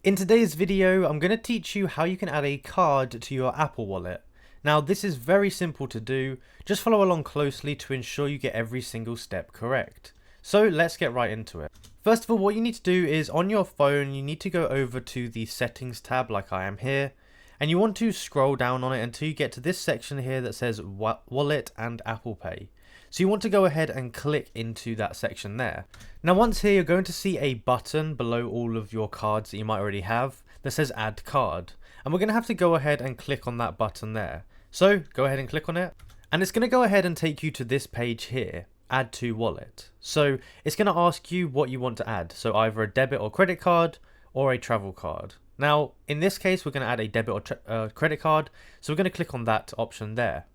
In today's video, I'm going to teach you how you can add a card to your Apple Wallet. Now, this is very simple to do. Just follow along closely to ensure you get every single step correct. So let's get right into it. First of all, what you need to do is on your phone, you need to go over to the settings tab like I am here. And you want to scroll down on it until you get to this section here that says Wallet and Apple Pay. So you want to go ahead and click into that section there. Now once here, you're going to see a button below all of your cards that you might already have that says Add Card. And we're going to have to go ahead and click on that button there. So go ahead and click on it. And it's going to go ahead and take you to this page here, Add to Wallet. So it's going to ask you what you want to add. So either a debit or credit card or a travel card. Now, in this case, we're going to add a debit or credit card, so we're going to click on that option there.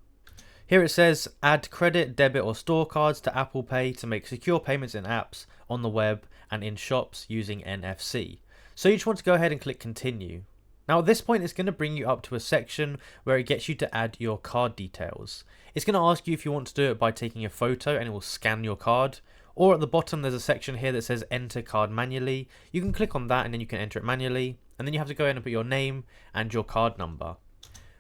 Here it says, add credit, debit or store cards to Apple Pay to make secure payments in apps, on the web, and in shops using NFC. So you just want to go ahead and click continue. Now at this point, it's going to bring you up to a section where it gets you to add your card details. It's going to ask you if you want to do it by taking a photo and it will scan your card. Or at the bottom, there's a section here that says enter card manually. You can click on that and then you can enter it manually. And then you have to go in and put your name and your card number.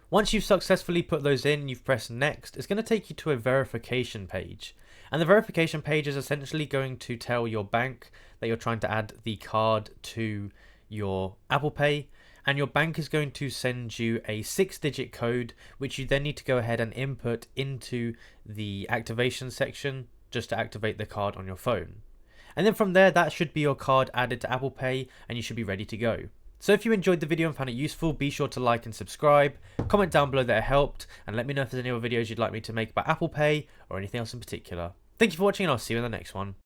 Once you've successfully put those in and you've pressed next, it's going to take you to a verification page. And the verification page is essentially going to tell your bank that you're trying to add the card to your Apple Pay. And your bank is going to send you a 6-digit code, which you then need to go ahead and input into the activation section just to activate the card on your phone. And then from there, that should be your card added to Apple Pay and you should be ready to go. So if you enjoyed the video and found it useful, be sure to like and subscribe, comment down below that it helped, and let me know if there's any other videos you'd like me to make about Apple Pay or anything else in particular. Thank you for watching and I'll see you in the next one.